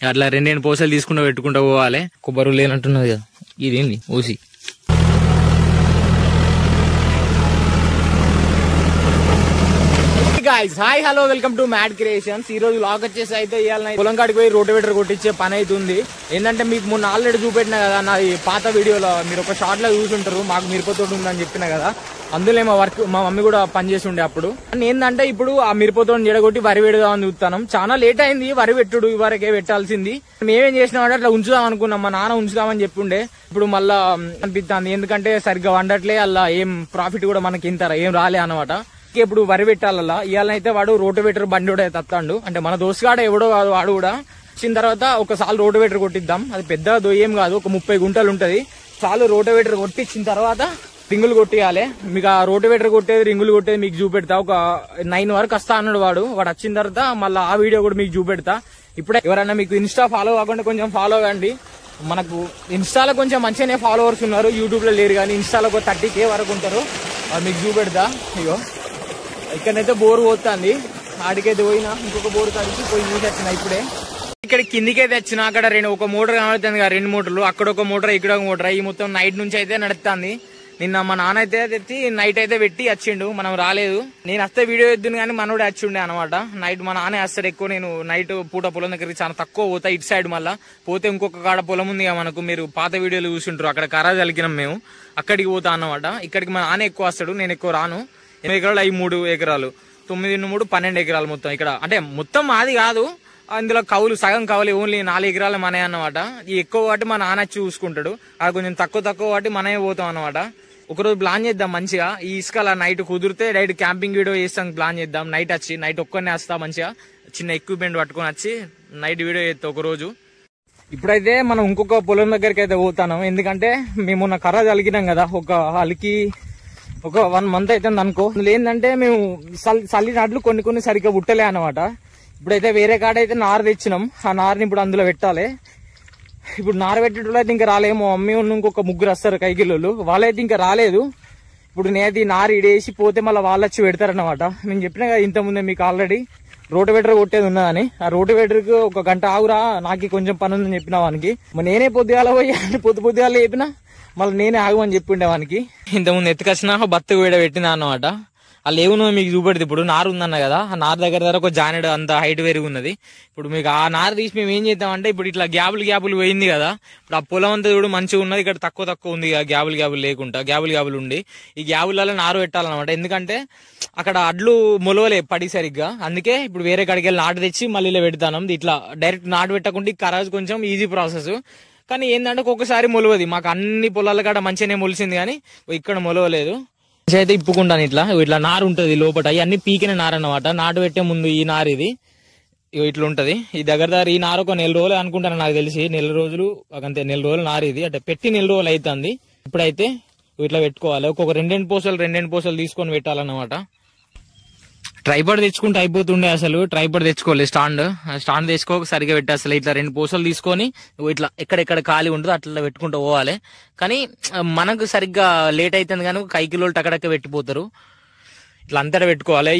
అట్లా 2 పూసలు తీసుకుంటూ పెట్టుకుంటూ పోవాలి. కొబ్బరి లేనట్టున్నది కదా, ఇదేంది OC. Hi hello welcome to mad creations. ఈ రోజు లాక్ వచ్చేసి అయితే ఇవాళ పొలం కాడికి పోయి రోటివేటర్ కొట్టించే పని అవుతుంది. ఏంటంటే మీకు మొన్న ఆల్రెడీ చూపెట్టినా కదా, నా పాత వీడియోలో మీరు ఒక షార్ట్ లో చూసుంటారు. మాకు మిరపతోటి ఉందని చెప్పిన కదా, అందులో మా మమ్మీ కూడా పనిచేసి ఉండే అప్పుడు. ఏంటంటే ఇప్పుడు ఆ మిరపతోటి జడగొట్టి వరి పెడదామని చూస్తాం. చాలా లేట్ అయింది వరి పెట్టుడు, ఇవరకే పెట్టాల్సింది. మేమేం చేసినామంటే అట్లా ఉంచుదాం అనుకున్నాం, మా నాన్న ఉంచుదామని చెప్పుండే. ఇప్పుడు మళ్ళా అనిపిస్తుంది, ఎందుకంటే సరిగ్గా వండట్లే, అలా ఏం ప్రాఫిట్ కూడా మనకి ఇంత ఏం రాలే అనమాట. ఇప్పుడు వరి పెట్టాలల్లా. ఇవాళనైతే వాడు రోటివేటర్ బండి కూడా తత్తాడు, అంటే మన దోస్తుగాడ ఎవడో కాదు వాడు కూడా. వచ్చిన తర్వాత ఒకసారి రోటివేటర్ కొట్టిద్దాం. అది పెద్ద దొయ్యేం కాదు, ఒక 30 గుంటలు ఉంటది. చాలు రోటివేటర్ కొట్టించిన తర్వాత రింగులు కొట్టియాలి. మీకు ఆ రోటివేటర్ కొట్టేది రింగులు కొట్టేది మీకు చూపెడతా. ఒక 9 వరకు వస్తా అన్నాడు వాడు వచ్చిన తర్వాత మళ్ళీ ఆ వీడియో కూడా మీకు చూపెడతా. ఇప్పుడే ఎవరైనా మీకు ఇన్స్టా ఫాలో కాకుండా కొంచెం ఫాలో కండి. మనకు ఇన్స్టాలో కొంచెం మంచిగానే ఫాలోవర్స్ ఉన్నారు, యూట్యూబ్ లో లేరు కానీ ఇన్స్టాలో ఒక 30K వరకు ఉంటారు. మీకు చూపెడతా. ఇగో ఇక్కడైతే బోర్ పోతుంది, ఆడికైతే పోయినా ఇంకొక బోర్ కాడికి పోయి చూసి వచ్చిన. ఇప్పుడే ఇక్కడ కిందికైతే వచ్చిన, అక్కడ ఒక మోటార్ కనబడుతుంది కదా, 2 మోటార్లు, అక్కడ ఒక మోటార్ ఇక్కడ ఒక మోటార్. ఈ మొత్తం నైట్ నుంచి అయితే నడుస్తుంది. నిన్న మా నాన్న అయితే తెచ్చి నైట్ అయితే పెట్టి వచ్చిండు, మనం రాలేదు. నేను వస్తే వీడియో ఎద్దును కానీ మనోడే వచ్చిండే అనమాట. నైట్ మా నాన్నే వస్తాడు ఎక్కువ. నేను నైట్ పూట పొలం దగ్గరికి చాలా తక్కువ పోతా, ఇటు సైడ్. మళ్ళా పోతే ఇంకొక కాడ పొలం ఉంది మనకు, మీరు పాత వీడియోలు చూసింటారు. అక్కడ కరాజు అలికినాం మేము, అక్కడికి పోతా అన్నమాట. ఇక్కడికి మా నాన్న ఎక్కువ వస్తాడు, నేను ఎక్కువ రాను. 8 ఎకరాలు అవి 3 ఎకరాలు, 9 3 12 ఎకరాలు మొత్తం. ఇక్కడ అంటే మొత్తం మాది కాదు, అందులో కవులు సగం కవులు, ఓన్లీ 4 ఎకరాలు మనే అన్నమాట. ఈ ఎక్కువ వాటి మా నాన్న చూసుకుంటాడు, అది కొంచెం తక్కువ వాటి మనమే పోతాం అన్నమాట. ఒకరోజు ప్లాన్ చేద్దాం మంచిగా, ఈ ఇసుకలా నైట్ కుదిరితే డైరెక్ట్ క్యాంపింగ్ వీడియో చేస్తాం ప్లాన్ చేద్దాం. నైట్ ఒక్కనే వస్తా, మంచిగా చిన్న ఎక్విప్మెంట్ పట్టుకొని వచ్చి నైట్ వీడియో చేస్తా ఒకరోజు. ఇప్పుడైతే మనం ఇంకొక పొలం దగ్గరికి అయితే పోతాను, ఎందుకంటే మేము మొన్న కర్ర అలికినాం కదా, ఒక 1 మంత్ అయితే అనుకో. ఏంటంటే మేము చల్లి నాట్లు కొన్ని సరిగ్గా పుట్టలే అనమాట. ఇప్పుడైతే వేరే కాడ అయితే నార తెచ్చినాం, ఆ నారని ఇప్పుడు అందులో పెట్టాలి. ఇప్పుడు నార పెట్టేటోళ్ళు అయితే ఇంకా రాలేదు. మా మమ్మీ ఇంకొక 3 వస్తారు కైకిల్లోళ్ళు, వాళ్ళైతే ఇంకా రాలేదు. ఇప్పుడు నేనైతే ఈ నార ఇడేసి పోతే మళ్ళీ వాళ్ళు వచ్చి పెడతారనమాట. నేను చెప్పినా కదా ఇంతకుముందే మీకు ఆల్రెడీ రోటివేటర్ కొట్టేది ఉన్నదని. ఆ రోటివేటర్ కి 1 గంట ఆగురా, నాకు కొంచెం పని ఉందని చెప్పిన వానికి. నేనే పొద్దుగాల పోయి పొద్దుగాల చెప్పినా, మళ్ళీ నేనే ఆగమని చెప్పిండే వానికి. ఇంతకుముందు ఎత్తుకొచ్చినా బత్త వీడ పెట్టినా అన్నమాట. వాళ్ళు ఏమున్నో మీకు చూపెడితే, ఇప్పుడు నారు ఉందన్న కదా, ఆ నారు దగ్గర ఒక జానెడ్ అంత హైట్ పెరిగి ఉన్నది. ఇప్పుడు మీకు ఆ నారు తీసి మేము ఏం చేద్దామంటే, ఇప్పుడు ఇట్లా గ్యాబులు పోయింది కదా, ఇప్పుడు ఆ పొలం అంతా చూడు మంచిగా ఉన్నది. ఇక్కడ తక్కువ ఉంది, గ్యాబులు లేకుండా గ్యాబులు ఉండి ఈ గ్యాబులలో నారు పెట్టాలన్నమాట. ఎందుకంటే అక్కడ అడ్లు మొలవలే పడి సరిగ్గా, అందుకే ఇప్పుడు వేరే కాడికి వెళ్ళి నాటు తెచ్చి మళ్ళీ ఇలా పెడతాను. ఇట్లా డైరెక్ట్ నాటు పెట్టకుండా కరాజు కొంచెం ఈజీ ప్రాసెస్, కానీ ఏంటంటే ఒక్కొక్కసారి మొలవది. మాకు అన్ని పొలాల కాడ మంచిగానే మొలిసింది, కానీ ఇక్కడ మొలవలేదు. అయితే ఇప్పుకుంటాను ఇట్లా నారు ఉంటది లోపల, ఇవన్నీ పీకిన నారు అన్నమాట. నాటు పెట్టే ముందు ఈ నారు ఇది ఇట్లా ఉంటది. ఈ దగ్గర ఈ నారు ఒక 4 రోజులు అనుకుంటాను, నాకు తెలిసి 4 రోజులు అంతే. 4 రోజులు నారు ఇది, అంటే పెట్టి 4 రోజులు అవుతుంది. ఇప్పుడైతే ఇట్లా పెట్టుకోవాలి. ఒక్కొక్క 2 పూసలు తీసుకొని పెట్టాలన్నమాట. ట్రైపాడ్ తెచ్చుకుంటే అయిపోతుండే, అసలు ట్రైపాడ్ తెచ్చుకోలేదు. స్టాండ్ తెచ్చుకోక సరిగా పెట్టే, అసలు ఇట్లా 2 పూసలు తీసుకొని ఇట్లా ఎక్కడెక్కడ ఖాళీ ఉంటుందో అట్లా పెట్టుకుంటూ పోవాలి. కానీ మనకు సరిగ్గా లేట్ అవుతుంది, కానీ కైకిలో టకటక్క పెట్టిపోతారు. ఇట్లా అంతటా పెట్టుకోవాలి.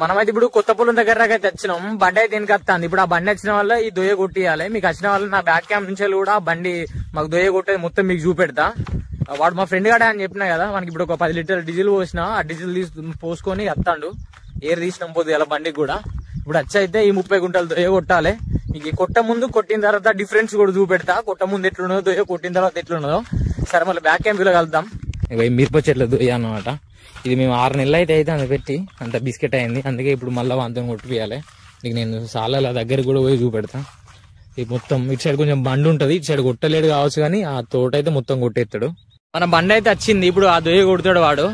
మనమైతే ఇప్పుడు కొత్త పొలం దగ్గర అయితే వచ్చినాం. బండి అయితే దీనికి వస్తుంది. ఇప్పుడు ఆ బండి వచ్చిన వల్ల ఈ దొయ్య కొట్టియాలి. మీకు వచ్చిన వల్ల నా బ్యాక్ క్యామ్ నుంచి కూడా బండి మాకు దొయ్య కొట్టేది మొత్తం మీకు చూపెడతా. వాడు మా ఫ్రెండ్ గాడే అని చెప్పినా కదా, మనకి ఇప్పుడు ఒక 10 లీటర్ల డీజిల్ పోసిన, ఆ డీజిల్ పోసుకొని వస్తాడు. ఏర్ తీసినాం పోతే ఇలా బండికి కూడా. ఇప్పుడు అయితే ఈ 30 గుంటలు దొయ్య కొట్టాలి. మీకు కొట్టిన తర్వాత డిఫరెన్స్ కూడా చూపెడతా. కొట్ట ముందు ఎట్లున్నదో దొయ్య కొట్టిన తర్వాత ఎట్లున్నదో. సరే మళ్ళీ బ్యాక్ క్యాంప్ లో కలుద్దాం. మిరప చెట్ల దొయ్య అన్నమాట. ఇది మేము 6 నెలలు అయితే అంత పెట్టి అంత బిస్కెట్ అయింది, అందుకే ఇప్పుడు మళ్ళీ వంతం కొట్టిపియాలి. నీకు నేను చాలా దగ్గర కూడా పోయి చూపెడతా. ఇది మొత్తం ఇటు సైడ్ కొంచెం బండి ఉంటది, ఇటు సైడ్ కొట్టలేడు కావచ్చు, కానీ ఆ తోట అయితే మొత్తం కొట్టేస్తాడు. మన బండి అయితే వచ్చింది. ఇప్పుడు ఆ దొయ్య కొడతాడు వాడు.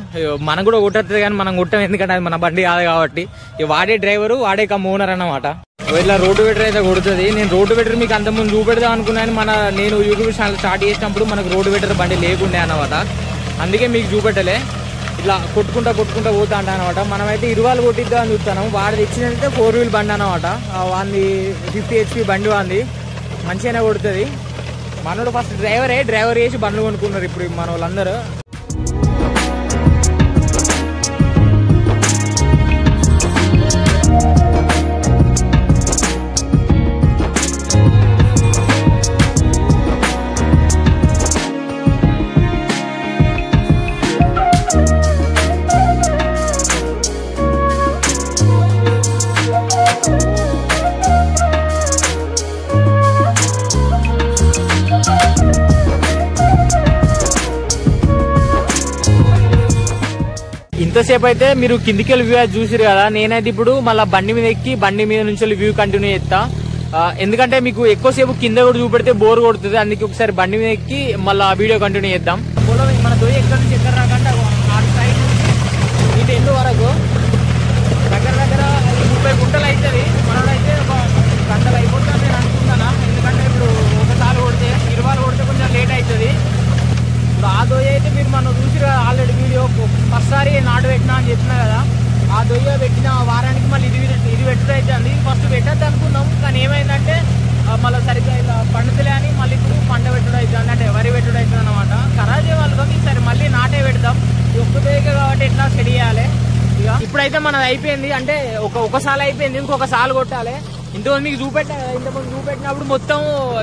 మనం కూడా కొట్టేస్తుంది, కానీ మనం కొట్టాం, ఎందుకంటే అది మన బండి కాదు కాబట్టి. వాడే డ్రైవరు, వాడే ఓనర్ అన్నమాట. ఇట్లా రోటివేటర్ అయితే కొడుతుంది. నేను రోటివేటర్ మీకు అంతకుముందు చూపెడదాం అనుకున్నాను. నేను యూట్యూబ్ ఛానల్ స్టార్ట్ చేసినప్పుడు మనకు రోటివేటర్ బండి లేకుండే అన్నమాట, అందుకే మీకు చూపెట్టలే. ఇట్లా కొట్టుకుంటా పోతా అంట అనమాట. మనమైతే 20 కొట్టిద్దాం అని చూస్తాను. వాడు తెచ్చినట్టే 4 వీల్ బండి అన్నమాట. వాంది 50 HP బండి, వాంది మంచిగానే కొడుతుంది. మనోడు ఫస్ట్ డ్రైవర్ వేసి బండ్లు కొనుక్కున్నారు ఇప్పుడు మన వాళ్ళందరూ. ఇంతసేపు అయితే మీరు కిందికి వెళ్ళి వ్యూ చూసిరు కదా, నేనైతే ఇప్పుడు మళ్ళీ బండి మీద ఎక్కి బండి మీద నుంచి వ్యూ కంటిన్యూ చేస్తా. ఎందుకంటే మీకు ఎక్కువసేపు కింద కూడా చూపెడితే బోర్ కొడుతుంది, అందుకే ఒకసారి బండి మీద ఎక్కి మళ్ళీ వీడియో కంటిన్యూ చేద్దాం. పొలం మన దొయ్య ఎక్కడ నుంచి ఎక్కడ రాకంటే ఆరు సైడ్ ఇది ఎండు వరకు దగ్గర 30 గుంటలు అవుతుంది. మనోడైతే ఒక గంటలు అయిపోతుంది నేను అనుకుంటానా, ఎందుకంటే ఇప్పుడు ఒకసారి కొడితే 20 కొడితే కొంచెం లేట్ అవుతుంది. ఇప్పుడు ఆ దొయ్య అయితే మీరు మనం చూసి ఆల్రెడీ వీడియో ఫస్ట్ సారి నాటు పెట్టినా అని చెప్పినా కదా, ఆ దొయ్య పెట్టిన వారానికి మళ్ళీ ఇది పెట్టడం అవుతుంది. ఫస్ట్ పెట్టద్దు అనుకున్నాం, కానీ ఏమైందంటే మళ్ళీ సరిగ్గా ఇలా పండుతులే అని మళ్ళీ ఇప్పుడు పంట పెట్టుడు అవుతుంది, అంటే వరి పెట్టుడు అవుతుంది అనమాట. ఖరాజే వాళ్ళతో ఈసారి మళ్ళీ నాటే పెడతాం. ఒక్క దొయ్య కాబట్టి ఎట్లా సెట్ చేయాలి. ఇక ఇప్పుడైతే మనది అయిపోయింది, అంటే ఒకసారి అయిపోయింది, ఇంకొకసారి కొట్టాలి. ఇంతకుముందు మీకు చూపెట్టా కదా, ఇంతకుముందు చూపెట్టినప్పుడు మొత్తం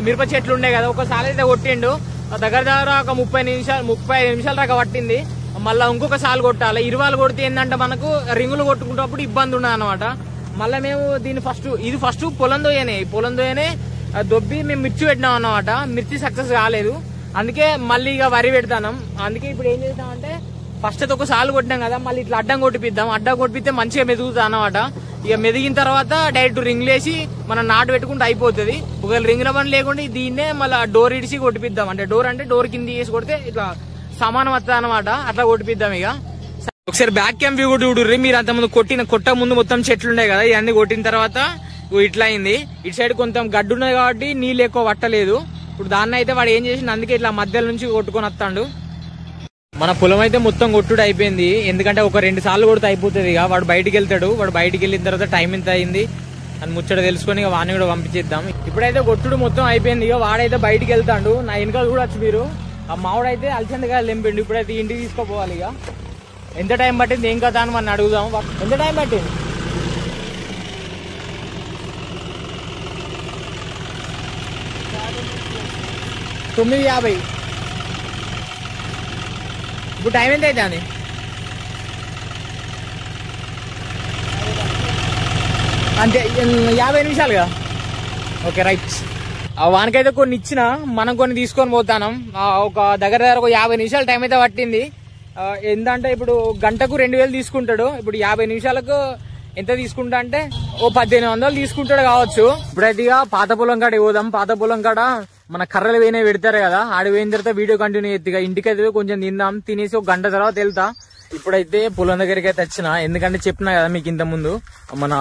మిరప చెట్లు ఉండే కదా, ఒకసారి అయితే కొట్టిండు. దగ్గర ఒక 35 నిమిషాలు దాకా పట్టింది. మళ్ళీ ఇంకొకసారి కొట్టాలి. 20 కొడితే ఏంటంటే మనకు రింగులు కొట్టుకుంటప్పుడు ఇబ్బంది ఉండదు అనమాట. మళ్ళీ మేము దీన్ని ఫస్ట్ పొలం దొయ్యనే దొబ్బి మేము మిర్చి పెట్టినాం అన్నమాట. మిర్చి సక్సెస్ కాలేదు, అందుకే మళ్ళీ ఇక వరి పెడతాం. అందుకే ఇప్పుడు ఏం చేస్తామంటే ఫస్ట్ అయితే ఒకసారి కొట్టినాం కదా, మళ్ళీ ఇట్లా అడ్డం కొట్టిపిద్దాం. అడ్డం కొట్టిపిస్తే మంచిగా మెదుగుతా అన్నమాట. ఇక మెదిగిన తర్వాత డైరెక్ట్ రింగ్ లేసి మనం నాటు పెట్టుకుంటే అయిపోతుంది. ఒకవేళ రింగ్ పని లేకుండా దీన్నే మళ్ళీ డోర్ ఇడిసి కొట్టిపిద్దాం. అంటే డోర్ కింద వేసి కొడితే ఇట్లా సమానం వస్తుంది అనమాట, అట్లా కొట్టిపిద్దాం. ఇక ఒకసారి బ్యాక్ క్యామ్ వ్యూ కూడా చూడుర్రి. మీరు అంత ముందు కొట్ట ముందు మొత్తం చెట్లు ఉండే కదా, ఇవన్నీ కొట్టిన తర్వాత ఇట్లా అయింది. ఇటు సైడ్ కొంచెం గడ్డు ఉన్నది కాబట్టి నీళ్ళు ఎక్కువ పట్టలేదు. ఇప్పుడు దాన్ని అయితే వాడు ఏం చేసిండు, అందుకే ఇట్లా మధ్యలో నుంచి కొట్టుకొని వస్తాడు. మన పొలం అయితే మొత్తం కొట్టుడు అయిపోయింది, ఎందుకంటే ఒక 2 సార్లు కొడితే అయిపోతుంది. ఇక వాడు బయటికి వెళ్తాడు. వాడు బయటికి వెళ్ళిన తర్వాత టైం ఎంత అయింది అని ముచ్చట తెలుసుకొని ఇక వాడిని కూడా పంపించేద్దాం. ఇప్పుడైతే కొట్టుడు మొత్తం అయిపోయింది. ఇక వాడైతే బయటికి వెళ్తాడు. నా వెనకాల చూడొచ్చు మీరు. ఆ మామిడైతే అలసందగా లెంపిండు. ఇప్పుడైతే ఇంటికి తీసుకోపోవాలి. ఇక ఎంత టైం పట్టింది ఏం కదా అని మనం అడుగుదాం. ఎంత టైం పట్టింది? 9:50. ఇప్పుడు టైం ఎంత అవుతుంది? అంతే 50 నిమిషాలుగా. Okay right. వానికైతే కొన్ని ఇచ్చిన, మనం కొన్ని తీసుకొని పోతాం. ఒక దగ్గర ఒక 50 నిమిషాలు టైం అయితే పట్టింది. ఏంటంటే ఇప్పుడు గంటకు 2000 తీసుకుంటాడు. ఇప్పుడు 50 నిమిషాలకు ఎంత తీసుకుంటా అంటే ఓ 1800 తీసుకుంటాడు కావచ్చు. ఇప్పుడైతే ఇక పాత పొలం కాడ పోదాం. పాత పొలం కాడ మన కర్రలు వేనే పెడతారు కదా, ఆడి పోయిన తర్వాత వీడియో కంటిన్యూ చేద్దాం. ఇంటికి అయితే కొంచెం తిందాం, తినేసి ఒక గంట తర్వాత వెళ్తా. ఇప్పుడైతే పొలం దగ్గరికి అయితే వచ్చిన, ఎందుకంటే చెప్పినా కదా మీకు ఇంత ముందు మన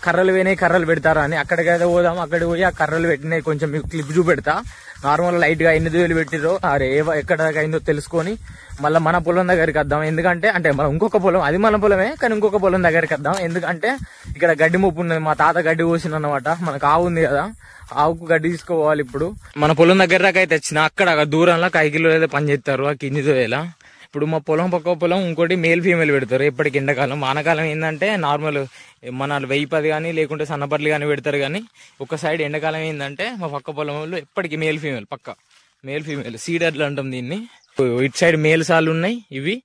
కర్రలు వేనే కర్రలు పెడతారా అని. అక్కడికైతే పోదాం. అక్కడికి పోయి ఆ కర్రలు పెట్టినాయి కొంచెం మీకు క్లిప్ చూపెడతా. నార్మల్ లైట్ గా ఎన్ని వేలు పెట్టిరో అరే ఎక్కడ అయిందో తెలుసుకొని మళ్ళీ మన పొలం దగ్గరికి వద్దాం. ఎందుకంటే అంటే మన ఇంకొక పొలం, అది మన పొలమే కానీ ఇంకొక పొలం దగ్గరికి వద్దాం. ఎందుకంటే ఇక్కడ గడ్డి మొప్పు ఉన్నది. మా తాత గడ్డి కోసిన అన్నమాట. మనకు ఆవు ఉంది కదా, ఆవుకు గడ్డి తీసుకోవాలి. ఇప్పుడు మన పొలం దగ్గర దాకా అయితే వచ్చిన, అక్కడ దూరంలో 5 కిలోలు అయితే పని చేస్తారు ఆ కిందితో వేలా. ఇప్పుడు మా పొలం పక్క పొలం ఇంకోటి మేల్ ఫీమేల్ పెడతారు ఎప్పటికి. ఎండాకాలం వానకాలం ఏంటంటే నార్మల్ మన 1010 కానీ లేకుంటే సన్నపట్లు కానీ పెడతారు. కానీ ఒక సైడ్ ఎండాకాలం ఏంటంటే మా పక్క పొలంలో ఎప్పటికీ మేల్ ఫీమేల్ పక్క మేల్ ఫీమేల్ సీడర్లు అంటాం దీన్ని. ఇటు సైడ్ మేల్ సార్లు ఉన్నాయి ఇవి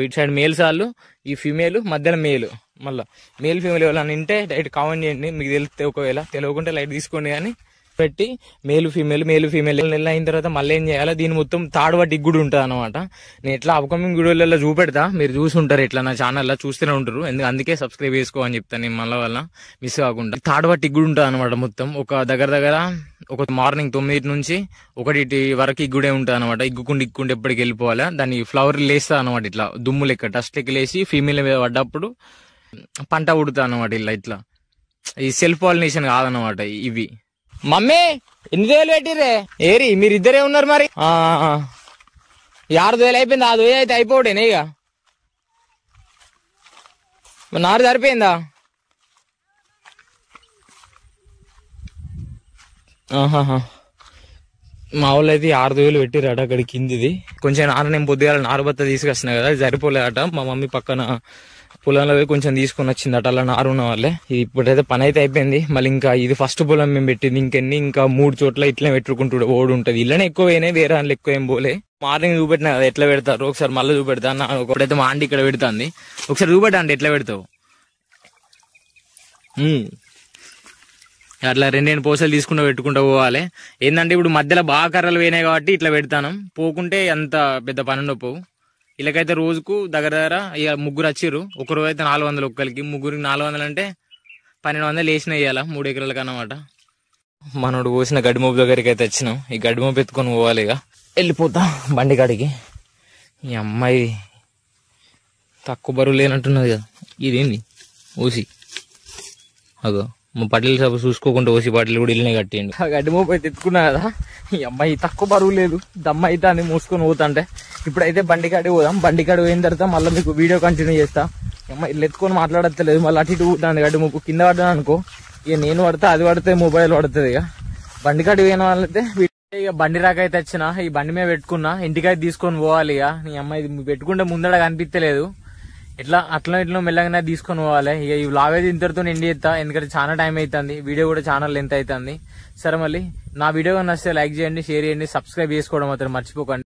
ఇటు సైడ్ మేల్ సార్లు, ఈ ఫీమేల్ మధ్యలో మేలు. మళ్ళీ మేల్ ఫీమేల్ ఎవరైనా ఉంటే లైట్ కామెంట్ చేయండి, మీకు తెలిస్తే. ఒకవేళ తెలియకుంటే లైట్ తీసుకోండి. కానీ పెట్టి మేలు ఫీమేల్ నెల అయిన తర్వాత మళ్ళీ ఏం చేయాలి, దీని మొత్తం తాడుబట్టి కూడా ఉంటుంది అనమాట. నేను ఎట్లా అప్కమింగ్ వీడియోలలో చూపెడతా, మీరు చూసుంటారు ఎట్లా నా ఛానల్లో చూస్తూనే ఉంటారు. అందుకే సబ్స్క్రైబ్ చేసుకో అని చెప్తాను నేను మళ్ళీ వల్ల మిస్ కాకుండా. తాడుబట్టి కూడా ఉంటుంది అనమాట మొత్తం. ఒక దగ్గర ఒక మార్నింగ్ 9 నుంచి 1 వరకు ఇగ్గుడే ఉంటుంది అనమాట. ఇగ్గుకుంటే ఎప్పటికి వెళ్ళిపోవాలి. దాన్ని ఫ్లవర్ లేస్తా అనమాట, ఇట్లా దుమ్ము లెక్క డస్ట్ లెక్క లేసి ఫీమేల్ మీద పడ్డప్పుడు పంట ఉడుతా అనమాట. ఇట్లా ఈ సెల్ఫ్ పాలినేషన్ కాదనమాట ఇవి. మమ్మీ 8,000 పెట్టిర్రే ఏరి, మీరిద్దరే ఉన్నారు మరి. 6,000 అయిపోయింది. 6,000 అయితే అయిపోవడేనే ఇక. నారు సరిపోయిందా? మా వాళ్ళు అయితే 6,000 పెట్టిరట అక్కడ కిందిది. కొంచెం నాన్న నేను పొద్దుగాల నారుబత్త తీసుకొచ్చిన కదా, అది సరిపోలేదట. మా మమ్మీ పక్కన పొలంలో కొంచెం తీసుకొని వచ్చిందట అలా నారు ఉన్న వాళ్ళే. ఇది ఇప్పుడైతే పని అయితే అయిపోయింది. మళ్ళీ ఇంకా ఇది ఫస్ట్ పొలం మేము పెట్టింది. ఇంకా 3 చోట్ల ఇట్లా పెట్టుకుంటూ ఓడి ఉంటుంది. ఇళ్ళనే ఎక్కువ పోయినాయి, వేరే దాంట్లో ఎక్కువ ఏం పోలే. మార్నింగ్ చూపెట్టినా కదా ఎట్లా పెడతారు, ఒకసారి మళ్ళీ చూపెడతా. ఒకటైతే మా ఆంటీ ఇక్కడ పెడుతుంది, ఒకసారి చూపెట్టా అంటే ఎట్లా పెడతావు. అట్లా 2 పూసలు తీసుకుంటూ పెట్టుకుంటూ పోవాలి. ఏంటంటే ఇప్పుడు మధ్యలో బాగా కర్రలు పోయినాయి కాబట్టి ఇట్లా పెడతాను. పోకుంటే అంత పెద్ద పని ఉండవు. వీళ్ళకైతే రోజుకు దగ్గర దగ్గర ఇక ముగ్గురు వచ్చిర్రు. ఒక రోజు అయితే 400 ఒక్కరికి, ముగ్గురికి 400 అంటే 1200 వేసినాయి ఇవాళ 3 ఎకరాలకు అన్నమాట. మనోడు పోసిన గడ్డి మోపు దగ్గరికి అయితే వచ్చినాం. ఈ గడ్డి మోపు ఎత్తుకొని పోవాలి, ఇక వెళ్ళిపోతా బండి కాడికి. ఈ అమ్మాయి తక్కువ బరువు లేనట్టున్నది కదా, ఇదేంది ఓసి అగో మా పట్టెలు సభ చూసుకోకుండా ఓసి పట్టెలు కూడా ఇల్లునే కట్టేయండి. గడ్డి మోపు అయితే ఎత్తుకున్నా కదా, ఈ అమ్మాయి తక్కువ బరువు లేదు, దమ్మ అయితే అని మూసుకొని పోతాంటే. ఇప్పుడైతే బండి కాడికి పోదాం. బండి కాడికి పోయిన తర్వాత మళ్ళీ మీకు వీడియో కంటిన్యూ చేస్తా. అమ్మాయి ఇల్లు ఎత్తుకొని మాట్లాడతలేదు, మళ్ళీ అటు ఇటు పోతాను. గడ్డి మోపు కింద పడ్డాను అనుకో, ఇక నేను పడితే అది పడితే మొబైల్ పడుతుంది. ఇక బండి కాడికి పోయిన వాళ్ళైతే ఇక బండి రాకైతే వచ్చిన, ఈ బండి మీద పెట్టుకున్నా, ఇంటికైతే తీసుకొని పోవాలి. ఇక నీ అమ్మాయి పెట్టుకుంటే ముందడ కనిపించలేదు, అట్లా మెల్లగానే తీసుకొని పోవాలి. ఇక ఈ వ్లాగ్ అయితే ఇంతటితో ఎండి చేస్తా, ఎందుకంటే చాలా టైం అవుతుంది, వీడియో కూడా చాలా లెంత్ అవుతుంది. సరే మళ్ళీ నా వీడియో నచ్చితే లైక్ చేయండి, షేర్ చేయండి, సబ్స్క్రైబ్ చేసుకోవడం మాత్రం మర్చిపోకండి.